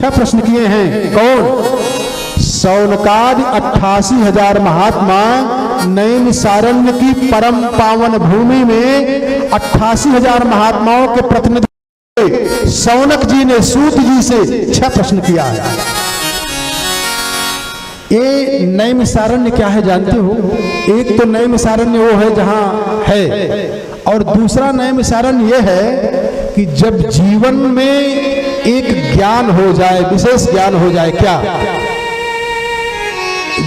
क्या प्रश्न किए हैं? कौन? शौनकादि 88,000 महात्मा नैमिषारण्य की परम पावन भूमि में 88,000 महात्माओं के प्रतिनिधि शौनक जी ने सूत जी से 6 प्रश्न किया है। ये नैमिषारण्य क्या है जानते हो? एक तो नैमिषारण्य वो है जहां है, और दूसरा नैमिषारण्य ये है कि जब जीवन में एक ज्ञान हो जाए, विशेष ज्ञान हो जाए। क्या?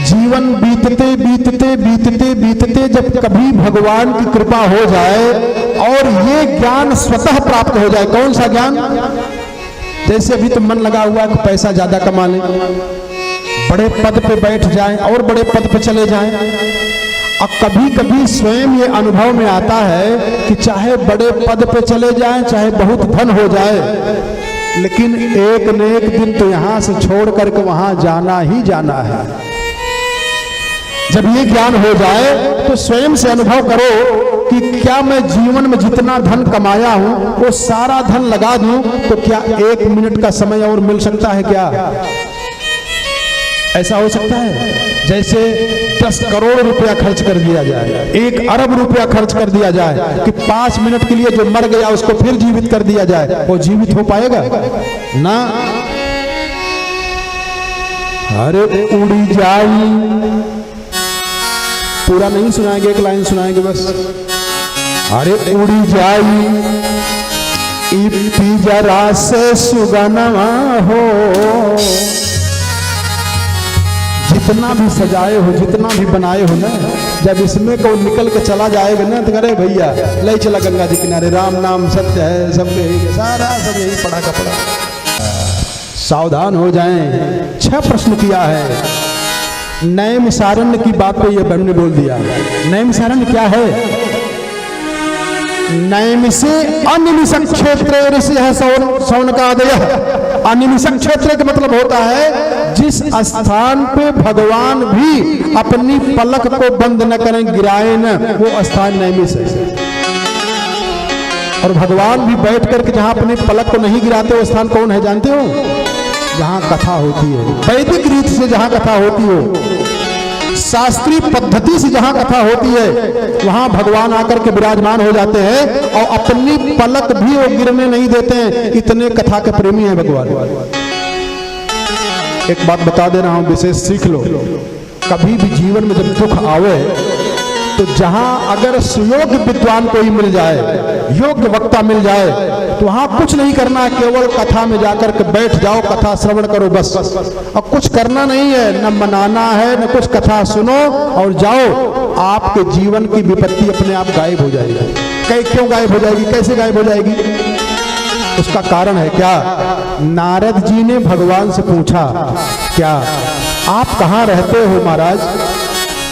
जीवन बीतते बीतते बीतते बीतते जब कभी भगवान की कृपा हो जाए और ये ज्ञान स्वतः प्राप्त हो जाए। कौन सा ज्ञान? जैसे अभी तो मन लगा हुआ कि पैसा ज्यादा कमा लें, बड़े पद पे बैठ जाएं और बड़े पद पे चले जाएं। और कभी कभी स्वयं ये अनुभव में आता है कि चाहे बड़े पद पे चले जाएं, चाहे बहुत धन हो जाए, लेकिन एक न एक दिन तो यहां से छोड़ करके वहां जाना ही जाना है। जब ये ज्ञान हो जाए तो स्वयं से अनुभव करो कि क्या मैं जीवन में जितना धन कमाया हूं वो सारा धन लगा दूं तो क्या 1 मिनट का समय और मिल सकता है? क्या ऐसा हो सकता है? जैसे 10 करोड़ रुपया खर्च कर दिया जाए, 1 अरब रुपया खर्च कर दिया जाए कि 5 मिनट के लिए जो मर गया उसको फिर जीवित कर दिया जाए, वो जीवित हो पाएगा ना? अरे उड़ी जाई, पूरा नहीं सुनाएंगे, एक लाइन सुनाएंगे बस। अरे उड़ी जाई इप्पी जरा से सुगनमा हो, जितना भी सजाए हो, जितना भी बनाए हो ना, जब इसमें को निकल के चला जाएगा ना तो अरे भैया ले चला गंगा जी किनारे, राम नाम सत्य है, सब सारा सब यही पढ़ा का पढ़ा। सावधान हो जाएं। 6 प्रश्न किया है। नैमिषारण्य की बात पे ये बहन ने बोल दिया। नैमिषारण्य क्या है? नैमिषे अनिमिषक क्षेत्र ऋषि है शौनकादयः। अनिमिषक क्षेत्र का मतलब होता है जिस स्थान पे भगवान भी अपनी पलक को बंद न करें, गिराए न, वो स्थान नैमिष है। और भगवान भी बैठ करके जहां अपनी पलक को नहीं गिराते वो स्थान कौन है जानते हो? जहां कथा होती है, वैदिक रीत से जहां कथा होती हो, शास्त्रीय पद्धति से जहां कथा होती है, वहां भगवान आकर के विराजमान हो जाते हैं और अपनी पलक भी वो गिरने नहीं देते हैं। इतने कथा के प्रेमी हैं भगवान। एक बात बता दे रहा हूं, विशेष सीख लो। कभी भी जीवन में जब दुख आवे तो जहां अगर सुयोग्य विद्वान कोई मिल जाए, योग्य वक्ता मिल जाए, तो वहां कुछ नहीं करना, केवल कथा में जाकर के बैठ जाओ, कथा श्रवण करो बस। और कुछ करना नहीं है, न मनाना है, न कुछ, कथा सुनो और जाओ। आपके जीवन की विपत्ति अपने आप गायब हो जाएगी। क्यों गायब हो जाएगी? कैसे गायब हो जाएगी? उसका कारण है क्या? नारद जी ने भगवान से पूछा, क्या आप कहाँ रहते हो महाराज?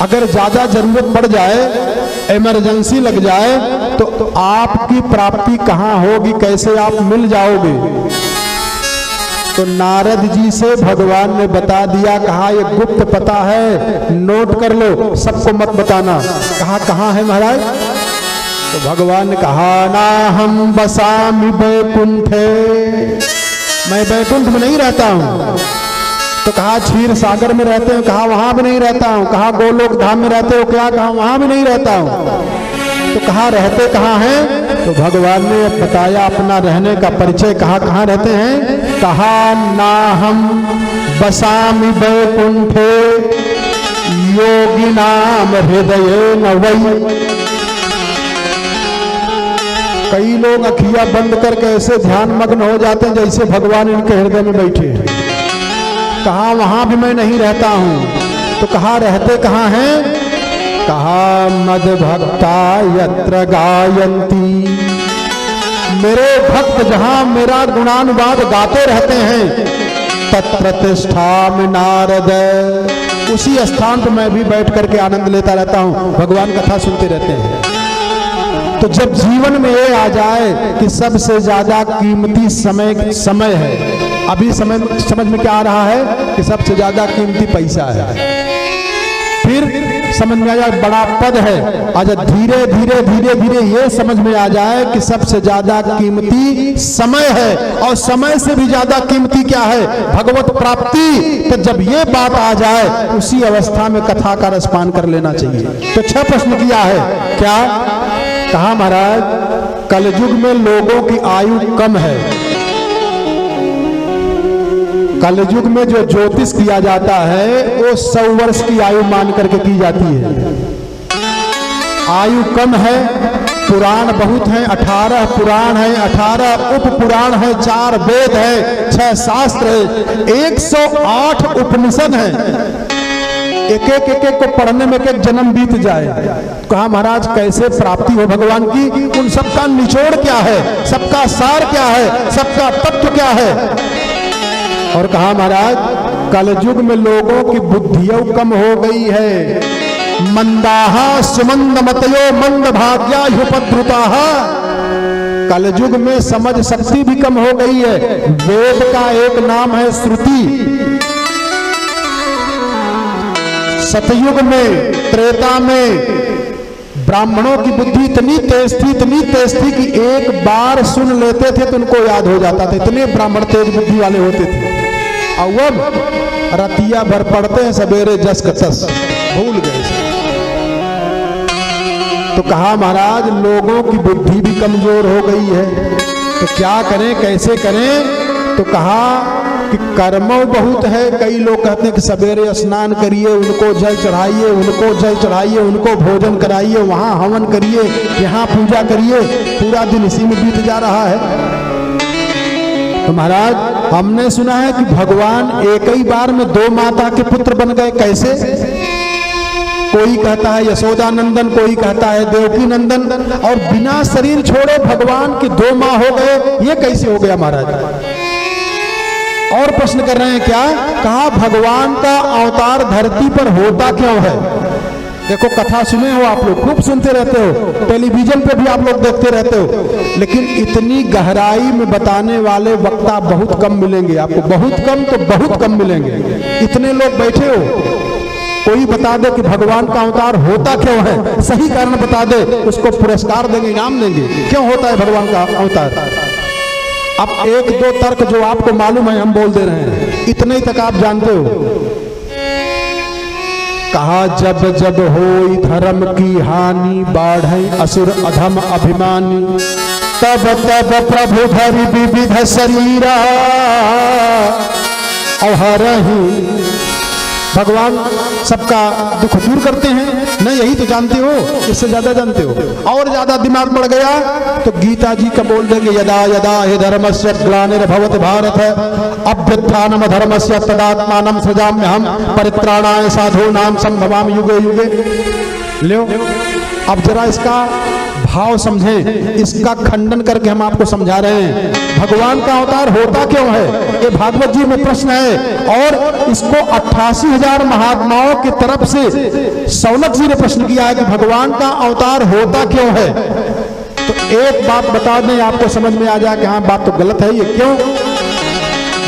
अगर ज्यादा जरूरत पड़ जाए, इमरजेंसी लग जाए तो आपकी प्राप्ति कहाँ होगी, कैसे आप मिल जाओगे? तो नारद जी से भगवान ने बता दिया, कहा ये गुप्त पता है, नोट कर लो, सबको मत बताना। कहा कहाँ है महाराज? तो भगवान ने कहा, ना हम बसामि बैकुंठे, मैं बैकुंठ में नहीं रहता हूँ। तो कहा क्षीर सागर में रहते हो? कहा वहां भी नहीं रहता हूं। कहा गोलोक धाम में रहते हो? क्या? कहा वहां भी नहीं रहता हूं। तो कहा रहते कहाँ हैं? तो भगवान ने बताया अपना रहने का परिचय। कहा कहाँ रहते हैं? कहा ना हम बसामि बैकुंठे योगी नाम हृदय न वै। कई लोग अखियां बंद करके ऐसे ध्यान मग्न हो जाते हैं जैसे भगवान इनके हृदय में बैठे हैं। कहा वहां भी मैं नहीं रहता हूं। तो कहा रहते कहाँ हैं? कहा मद भक्ता यत्र गायंती, मेरे भक्त जहां मेरा गुणानुवाद गाते रहते हैं, तत्प्रतिष्ठामि नारद, उसी स्थान पर मैं भी बैठ करके आनंद लेता रहता हूं, भगवान कथा सुनते रहते हैं। तो जब जीवन में ये आ जाए कि सबसे ज्यादा कीमती समय है, अभी समय समझ में क्या आ रहा है कि सबसे ज्यादा कीमती पैसा है, फिर समझ में आ जाए बड़ा पद है। अच्छा धीरे धीरे धीरे धीरे ये समझ में आ जाए कि सबसे ज्यादा कीमती समय है, और समय से भी ज्यादा कीमती क्या है? भगवत प्राप्ति। तो जब ये बात आ जाए उसी अवस्था में कथा का रसपान कर लेना चाहिए। तो 6 प्रश्न किया है। क्या कहा महाराज? कलयुग में लोगों की आयु कम है। कलयुग में जो ज्योतिष किया जाता है वो 100 वर्ष की आयु मान करके की जाती है। आयु कम है, पुराण बहुत हैं, 18 पुराण है, 18 उप पुराण है, 4 वेद है, 6 शास्त्र है, 108 उपनिषद है। एक एक को पढ़ने में एक जन्म बीत जाए। कहा महाराज कैसे प्राप्ति हो भगवान की? उन सबका निचोड़ क्या है, सबका सार क्या है, सबका तत्व क्या है? और कहा महाराज कलयुग में लोगों की बुद्धियों कम हो गई है। मंदाहा सुमंद मतयो मंद भाग्या उपद्रुताः। कलयुग में समझ शक्ति भी कम हो गई है। वेद का एक नाम है श्रुति। सतयुग में, त्रेता में ब्राह्मणों की बुद्धि इतनी तेज थी कि एक बार सुन लेते थे तो उनको याद हो जाता था। इतने ब्राह्मण तेज बुद्धि वाले होते थे। और अब रतिया भर पढ़ते हैं, सवेरे जस का तस भूल गए। तो कहा महाराज लोगों की बुद्धि भी कमजोर हो गई है, तो क्या करें, कैसे करें? तो कहा कि कर्मों बहुत है। कई लोग कहते हैं कि सवेरे स्नान करिए, उनको जल चढ़ाइए, उनको जल चढ़ाइए, उनको भोजन कराइए, वहां हवन करिए, यहाँ पूजा करिए, पूरा दिन इसी में बीत जा रहा है। तो महाराज हमने सुना है कि भगवान एक ही बार में 2 माता के पुत्र बन गए। कैसे? कोई कहता है यशोदा नंदन, कोई कहता है देवकी नंदन, और बिना शरीर छोड़े भगवान के 2 माँ हो गए। ये कैसे हो गया महाराज? और प्रश्न कर रहे हैं क्या? कहा भगवान का अवतार धरती पर होता क्यों है? देखो कथा सुने हो आप लोग, खूब सुनते रहते हो, टेलीविजन पे भी आप लोग देखते रहते हो, लेकिन इतनी गहराई में बताने वाले वक्ता बहुत कम मिलेंगे आपको। बहुत कम तो बहुत कम मिलेंगे। इतने लोग बैठे हो, कोई बता दे कि भगवान का अवतार होता क्यों है, सही कारण बता दे, उसको पुरस्कार देंगे, इनाम देंगे। क्यों होता है भगवान का अवतार? अब 1-2 तर्क जो आपको मालूम है हम बोल दे रहे हैं, इतने तक आप जानते हो। कहा जब जब होई धर्म की हानि, बाढ़े असुर अधम अभिमानी, तब तब प्रभु धरि विविध शरीरा अहरहि। भगवान सबका दुख दूर करते हैं। नहीं यही तो जानते हो, इससे ज्यादा जानते हो। और ज्यादा दिमाग बढ़ गया तो गीता जी का बोल देंगे, यदा यदा हि धर्मस्य ग्लानिर्भवति भारत अभ्युत्थानम धर्मस्य तदात्मानं सृजाम्यहम् परित्राणाय साधूनां संभवामि युगे युगे। लो अब जरा इसका भाव समझें, इसका खंडन करके हम आपको समझा रहे हैं भगवान का अवतार होता क्यों है। ये भागवत जी में प्रश्न है, और इसको 88,000 महात्माओं की तरफ से सौनक जी ने प्रश्न किया है कि भगवान का अवतार होता क्यों है। तो एक बात बता दें, आपको समझ में आ जाए कि हाँ बात तो गलत है। ये क्यों?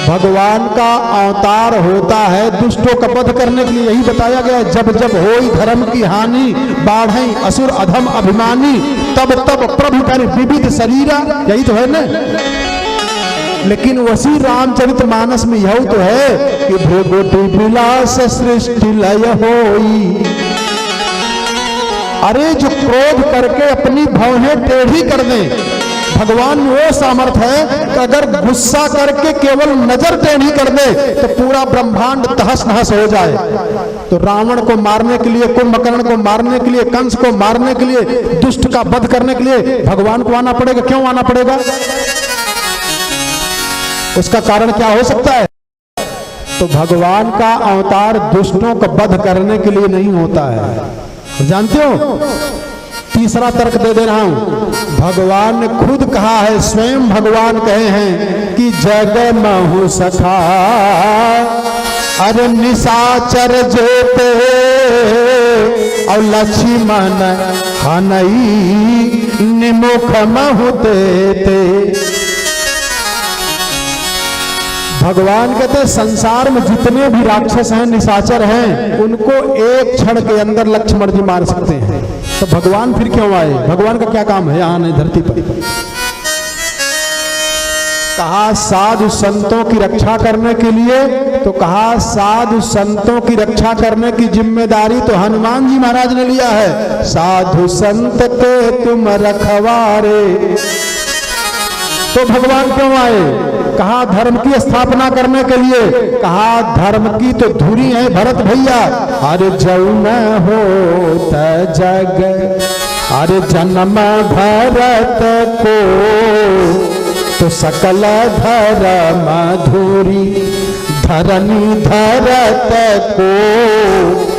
भगवान का अवतार होता है दुष्टों का वध करने के लिए। यही बताया गया है, जब जब होई धर्म की हानि, बाढ़े असुर अधम अभिमानी, तब तब प्रभु कर विविध शरीरा। यही तो है ना। लेकिन वसी रामचरितमानस में यह तो है कि भृगुटि विलास सृष्टि लय होई। अरे जो क्रोध करके अपनी भौहें टेढ़ी कर दें, भगवान में वो सामर्थ है कि अगर गुस्सा करके केवल नजर टेढ़ी कर दे तो पूरा ब्रह्मांड तहस नहस हो जाए। तो रावण को मारने के लिए, कुंभकर्ण को मारने के लिए, कंस को मारने के लिए, दुष्ट का वध करने के लिए भगवान को आना पड़ेगा। क्यों आना पड़ेगा? उसका कारण क्या हो सकता है? तो भगवान का अवतार दुष्टों का वध करने के लिए नहीं होता है। जानते हो, तीसरा तर्क दे दे रहा हूं। भगवान ने खुद कहा है, स्वयं भगवान कहे हैं कि जग महु सखा अरे निशाचर जेते और लक्ष्मण हनई निमुख महु देते। भगवान कहते हैं संसार में जितने भी राक्षस हैं, निशाचर हैं, उनको एक क्षण के अंदर लक्ष्मण जी मार सकते हैं। तो भगवान फिर क्यों आए? भगवान का क्या काम है यहाँ नहीं धरती पर? कहा साधु संतों की रक्षा करने के लिए, तो कहा साधु संतों की रक्षा करने की जिम्मेदारी तो हनुमान जी महाराज ने लिया है। साधु संत के तुम रखवारे। तो भगवान क्यों आए? कहा धर्म की स्थापना करने के लिए। कहा धर्म की तो धुरी है भरत भैया। अरे जौन हो जग, अरे जन्म भरत को, तो सकल धर्म धुरी धरनी धरत को।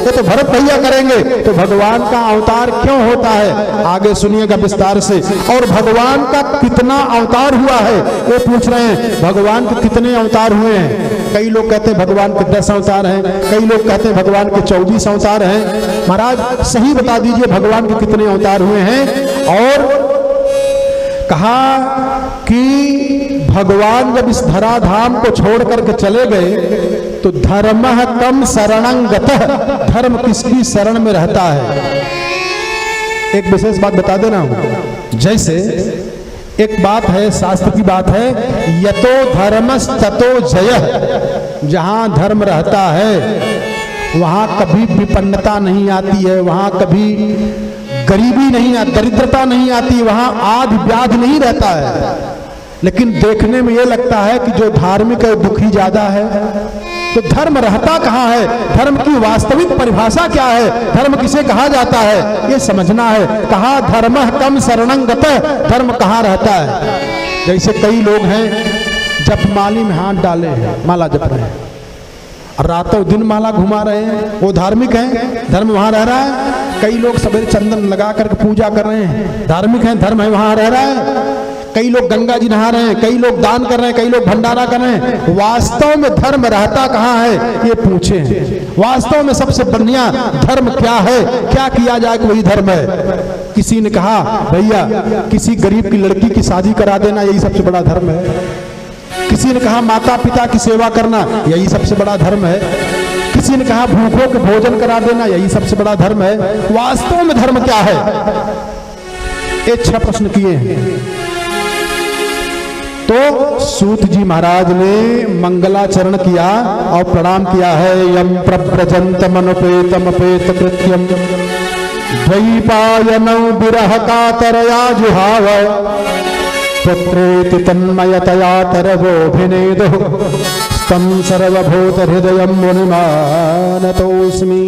ये तो भरत भैया करेंगे। तो भगवान का अवतार क्यों होता है? आगे सुनिएगा विस्तार से। और भगवान का कितना अवतार हुआ है वो पूछ रहे हैं। भगवान के कितने अवतार हुए हैं? कई लोग कहते हैं भगवान के 10 अवतार हैं, कई लोग कहते हैं भगवान के 24 अवतार हैं। महाराज सही बता दीजिए भगवान के कितने अवतार हुए हैं। और कहा कि भगवान जब इस धराधाम को छोड़ करके चले गए तो धर्मः कम शरणं गतः, धर्म किसकी शरण में रहता है? एक विशेष बात बता देना हूं। जैसे एक बात है, शास्त्र की बात है, यतो धर्मस् ततो जयः। जहां धर्म रहता है वहां कभी विपन्नता नहीं आती है, वहां कभी गरीबी नहीं आती, दरिद्रता नहीं आती, वहां आदि व्याधि नहीं रहता है। लेकिन देखने में यह लगता है कि जो धार्मिक है दुखी ज्यादा है। तो धर्म रहता कहां है? धर्म की वास्तविक परिभाषा क्या है? धर्म किसे कहा जाता है ये समझना है। कहा धर्मः कम शरणं गतः, धर्म कहां रहता है? जैसे कई लोग हैं जपमाली में हाथ डाले हैं, माला जप रहे हैं, रातों दिन माला घुमा रहे हैं, वो धार्मिक हैं, धर्म वहां रह रहा है। कई लोग सवेरे चंदन लगा करके पूजा कर रहे हैं, धार्मिक हैं, धर्म है वहां रह रहा है। कई लोग गंगा जी नहा रहे हैं, कई लोग दान कर रहे हैं, कई लोग भंडारा कर रहे हैं। वास्तव में धर्म रहता कहां है ये पूछे हैं। वास्तव में सबसे बढ़िया धर्म क्या है? क्या किया जाए कि वही धर्म है? किसी ने कहा भैया किसी गरीब की लड़की की शादी करा देना, यही सबसे बड़ा धर्म है। किसी ने कहा माता पिता की सेवा करना, यही सबसे बड़ा धर्म है। किसी ने कहा भूखों के भोजन करा देना, यही सबसे बड़ा धर्म है। वास्तव में धर्म क्या है? ये 6 प्रश्न किए हैं। तो सूत जी महाराज ने मंगलाचरण किया और प्रणाम किया है। यम प्रव्रजंतम अनुपेतम अपेत कृत्यम द्वैपायनौ विरह कातरया जुहाव पुत्रेति तन्मयतया तरवोऽभिनेदुः तं सर्वभूत हृदयं मुनिमानतोऽस्मि।